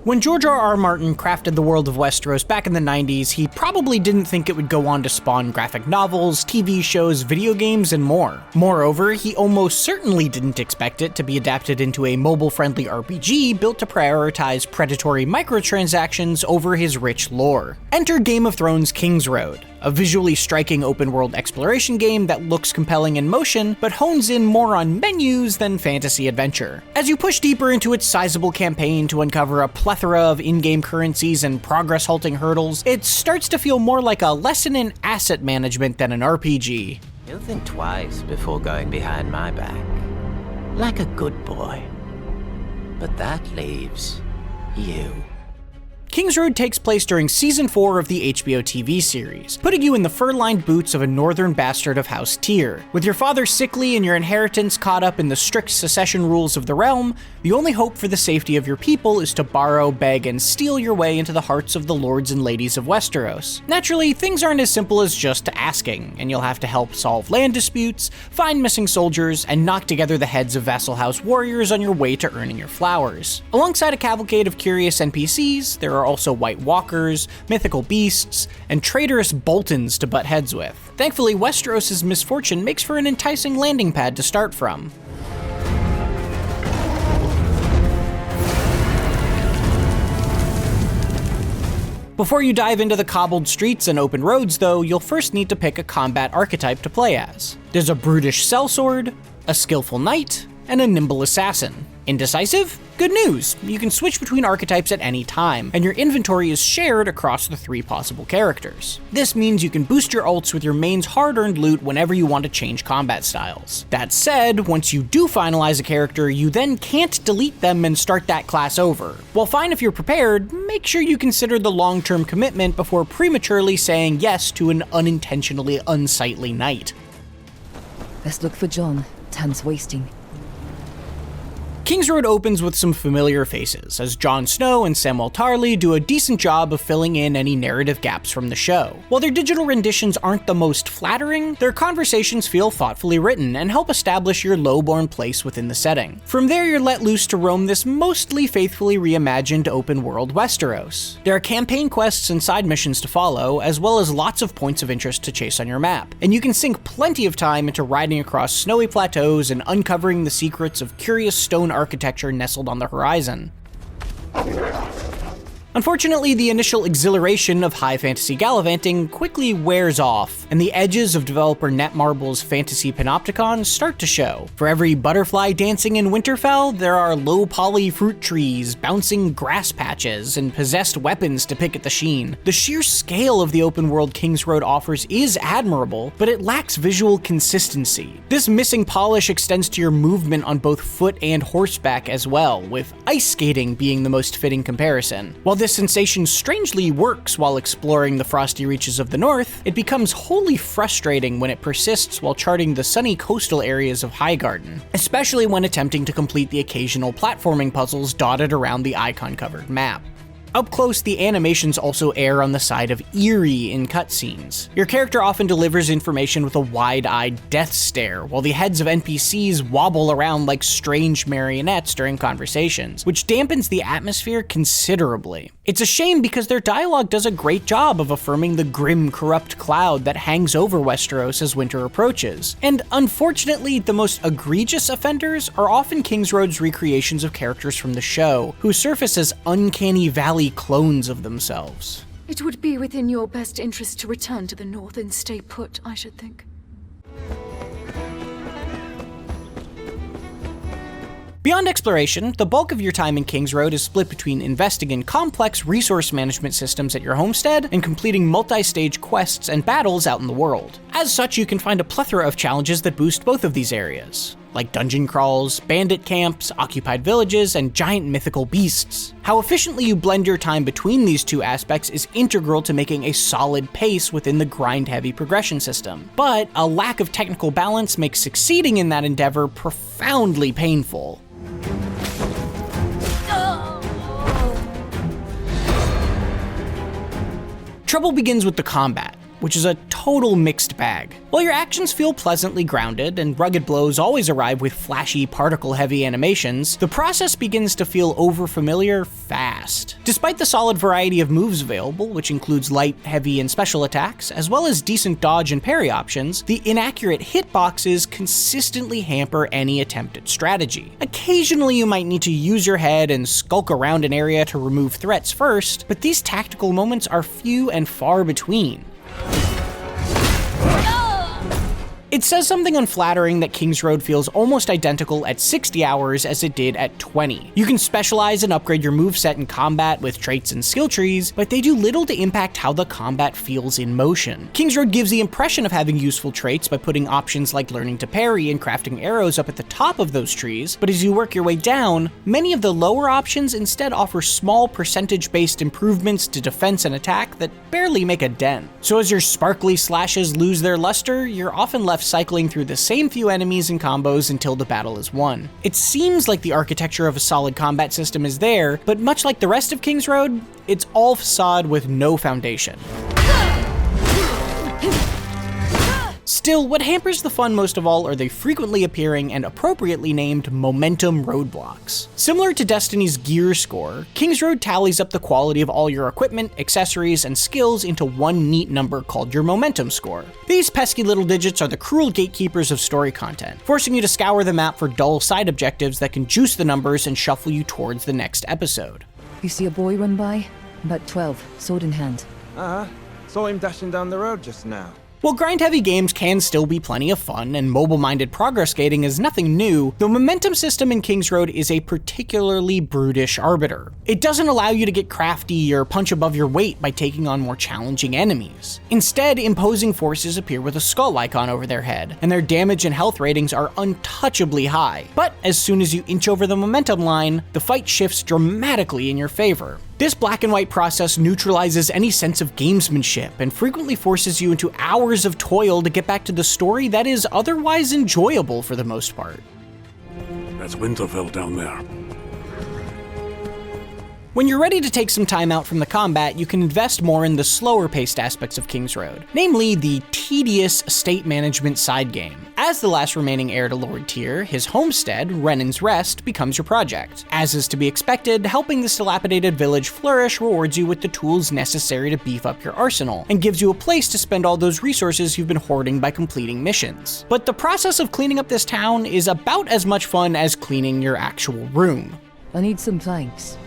When George R.R. Martin crafted the world of Westeros back in the 90s, he probably didn't think it would go on to spawn graphic novels, TV shows, video games, and more. Moreover, he almost certainly didn't expect it to be adapted into a mobile-friendly RPG built to prioritize predatory microtransactions over his rich lore. Enter Game of Thrones Kingsroad, a visually striking open-world exploration game that looks compelling in motion, but hones in more on menus than fantasy adventure. As you push deeper into its sizable campaign to uncover a plethora of in-game currencies and progress-halting hurdles, it starts to feel more like a lesson in asset management than an RPG. You'll think twice before going behind my back. Like a good boy. But that leaves you. Kingsroad takes place during Season 4 of the HBO TV series, putting you in the fur-lined boots of a northern bastard of House Tyr. With your father sickly and your inheritance caught up in the strict succession rules of the realm, the only hope for the safety of your people is to borrow, beg, and steal your way into the hearts of the lords and ladies of Westeros. Naturally, things aren't as simple as just asking, and you'll have to help solve land disputes, find missing soldiers, and knock together the heads of vassal house warriors on your way to earning your flowers. Alongside a cavalcade of curious NPCs, there are also White Walkers, mythical beasts, and traitorous Boltons to butt heads with. Thankfully, Westeros' misfortune makes for an enticing landing pad to start from. Before you dive into the cobbled streets and open roads, though, you'll first need to pick a combat archetype to play as. There's a brutish sellsword, a skillful knight, and a nimble assassin. Indecisive? Good news! You can switch between archetypes at any time, and your inventory is shared across the 3 possible characters. This means you can boost your ults with your main's hard-earned loot whenever you want to change combat styles. That said, once you do finalize a character, you then can't delete them and start that class over. While fine if you're prepared, make sure you consider the long-term commitment before prematurely saying yes to an unintentionally unsightly knight. Let's look for Jon. Time's wasting. Kingsroad opens with some familiar faces, as Jon Snow and Samwell Tarly do a decent job of filling in any narrative gaps from the show. While their digital renditions aren't the most flattering, their conversations feel thoughtfully written and help establish your low-born place within the setting. From there, you're let loose to roam this mostly faithfully reimagined open-world Westeros. There are campaign quests and side missions to follow, as well as lots of points of interest to chase on your map, and you can sink plenty of time into riding across snowy plateaus and uncovering the secrets of curious stone architecture nestled on the horizon. Unfortunately, the initial exhilaration of high fantasy gallivanting quickly wears off, and the edges of developer Netmarble's fantasy panopticon start to show. For every butterfly dancing in Winterfell, there are low-poly fruit trees, bouncing grass patches, and possessed weapons to pick at the sheen. The sheer scale of the open-world Kingsroad offers is admirable, but it lacks visual consistency. This missing polish extends to your movement on both foot and horseback as well, with ice skating being the most fitting comparison. While this sensation strangely works while exploring the frosty reaches of the north, it becomes wholly frustrating when it persists while charting the sunny coastal areas of Highgarden, especially when attempting to complete the occasional platforming puzzles dotted around the icon-covered map. Up close, the animations also err on the side of eerie in cutscenes. Your character often delivers information with a wide-eyed death stare, while the heads of NPCs wobble around like strange marionettes during conversations, which dampens the atmosphere considerably. It's a shame because their dialogue does a great job of affirming the grim, corrupt cloud that hangs over Westeros as winter approaches. And unfortunately, the most egregious offenders are often Kingsroad's recreations of characters from the show, who surface as uncanny valley clones of themselves. It would be within your best interest to return to the north and stay put, I should think. Beyond exploration, the bulk of your time in Kingsroad is split between investing in complex resource management systems at your homestead and completing multi-stage quests and battles out in the world. As such, you can find a plethora of challenges that boost both of these areas, like dungeon crawls, bandit camps, occupied villages, and giant mythical beasts. How efficiently you blend your time between these two aspects is integral to making a solid pace within the grind-heavy progression system. But a lack of technical balance makes succeeding in that endeavor profoundly painful. Trouble begins with the combat. which is a total mixed bag. While your actions feel pleasantly grounded and rugged blows always arrive with flashy, particle-heavy animations, the process begins to feel overfamiliar fast. Despite the solid variety of moves available, which includes light, heavy, and special attacks, as well as decent dodge and parry options, the inaccurate hitboxes consistently hamper any attempt at strategy. Occasionally you might need to use your head and skulk around an area to remove threats first, but these tactical moments are few and far between. It says something unflattering that Kingsroad feels almost identical at 60 hours as it did at 20. You can specialize and upgrade your moveset in combat with traits and skill trees, but they do little to impact how the combat feels in motion. Kingsroad gives the impression of having useful traits by putting options like learning to parry and crafting arrows up at the top of those trees, but as you work your way down, many of the lower options instead offer small percentage-based improvements to defense and attack that barely make a dent. So as your sparkly slashes lose their luster, you're often left cycling through the same few enemies and combos until the battle is won. It seems like the architecture of a solid combat system is there, but much like the rest of Kingsroad, it's all facade with no foundation. Still, what hampers the fun most of all are the frequently appearing and appropriately named momentum roadblocks. Similar to Destiny's gear score, Kingsroad tallies up the quality of all your equipment, accessories, and skills into one neat number called your momentum score. These pesky little digits are the cruel gatekeepers of story content, forcing you to scour the map for dull side objectives that can juice the numbers and shuffle you towards the next episode. You see a boy run by? About 12, sword in hand. Saw him dashing down the road just now. While grind-heavy games can still be plenty of fun, and mobile-minded progress gating is nothing new, the momentum system in Kingsroad is a particularly brutish arbiter. It doesn't allow you to get crafty or punch above your weight by taking on more challenging enemies. Instead, imposing forces appear with a skull icon over their head, and their damage and health ratings are untouchably high. But as soon as you inch over the momentum line, the fight shifts dramatically in your favor. This black and white process neutralizes any sense of gamesmanship and frequently forces you into hours of toil to get back to the story that is otherwise enjoyable for the most part. That's Winterfell down there. When you're ready to take some time out from the combat, you can invest more in the slower-paced aspects of Kingsroad, namely the tedious estate management side game. As the last remaining heir to Lord Tyr, his homestead, Renan's Rest, becomes your project. As is to be expected, helping this dilapidated village flourish rewards you with the tools necessary to beef up your arsenal, and gives you a place to spend all those resources you've been hoarding by completing missions. But the process of cleaning up this town is about as much fun as cleaning your actual room. I need some planks.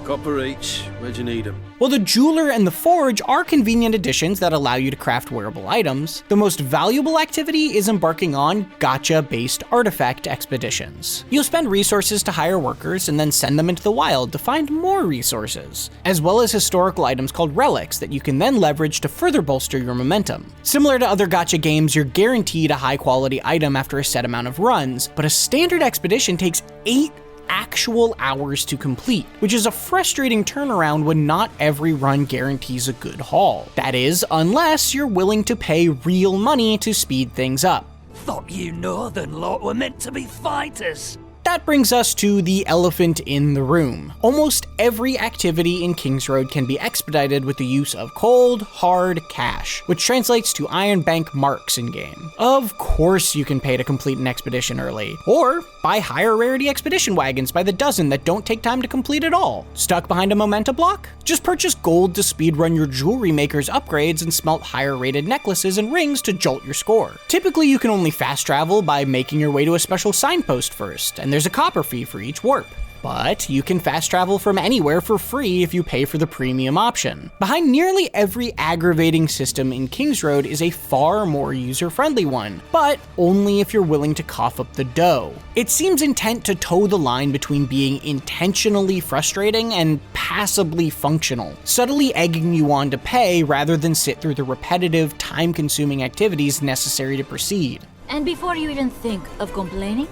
Copper each. Where'd you need them? While the jeweler and the forge are convenient additions that allow you to craft wearable items, the most valuable activity is embarking on gacha-based artifact expeditions. You'll spend resources to hire workers and then send them into the wild to find more resources, as well as historical items called relics that you can then leverage to further bolster your momentum. Similar to other gacha games, you're guaranteed a high-quality item after a set amount of runs, but a standard expedition takes 8 actual hours to complete, which is a frustrating turnaround when not every run guarantees a good haul. That is, unless you're willing to pay real money to speed things up. Thought you northern lot were meant to be fighters. That brings us to the elephant in the room. Almost every activity in Kingsroad can be expedited with the use of cold, hard cash, which translates to Iron Bank marks in-game. Of course you can pay to complete an expedition early, or buy higher rarity expedition wagons by the dozen that don't take time to complete at all. Stuck behind a momentum block? Just purchase gold to speedrun your jewelry maker's upgrades and smelt higher rated necklaces and rings to jolt your score. Typically you can only fast travel by making your way to a special signpost first, and there's a copper fee for each warp. But you can fast travel from anywhere for free if you pay for the premium option. Behind nearly every aggravating system in Kingsroad is a far more user-friendly one, but only if you're willing to cough up the dough. It seems intent to toe the line between being intentionally frustrating and passably functional, subtly egging you on to pay rather than sit through the repetitive, time-consuming activities necessary to proceed. And before you even think of complaining,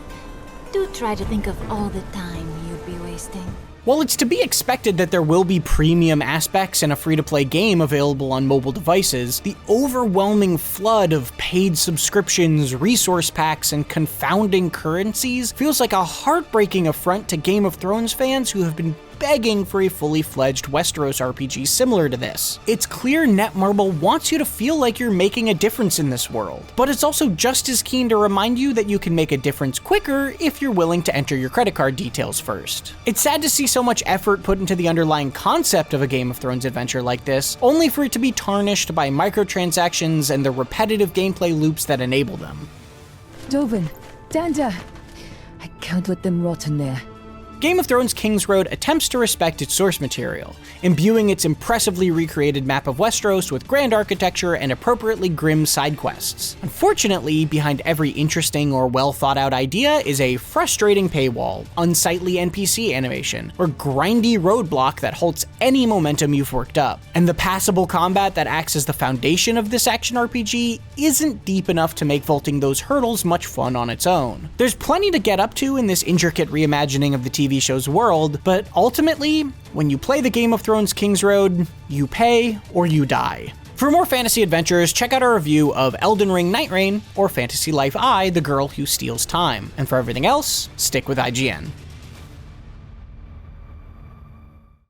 do try to think of all the time you'd be wasting. While it's to be expected that there will be premium aspects in a free-to-play game available on mobile devices, the overwhelming flood of paid subscriptions, resource packs, and confounding currencies feels like a heartbreaking affront to Game of Thrones fans who have been begging for a fully fledged Westeros RPG similar to this. It's clear Netmarble wants you to feel like you're making a difference in this world, but it's also just as keen to remind you that you can make a difference quicker if you're willing to enter your credit card details first. It's sad to see so much effort put into the underlying concept of a Game of Thrones adventure like this, only for it to be tarnished by microtransactions and the repetitive gameplay loops that enable them. Dovin, Danda. I can't let them rot in there. Game of Thrones Kingsroad attempts to respect its source material, imbuing its impressively recreated map of Westeros with grand architecture and appropriately grim side quests. Unfortunately, behind every interesting or well-thought-out idea is a frustrating paywall, unsightly NPC animation, or grindy roadblock that halts any momentum you've worked up. And the passable combat that acts as the foundation of this action RPG isn't deep enough to make vaulting those hurdles much fun on its own. There's plenty to get up to in this intricate reimagining of the TV show's world, but ultimately, when you play the Game of Thrones Kingsroad, you pay or you die. For more fantasy adventures, check out our review of Elden Ring Night Reign or Fantasy Life I, The Girl Who Steals Time. And for everything else, stick with IGN.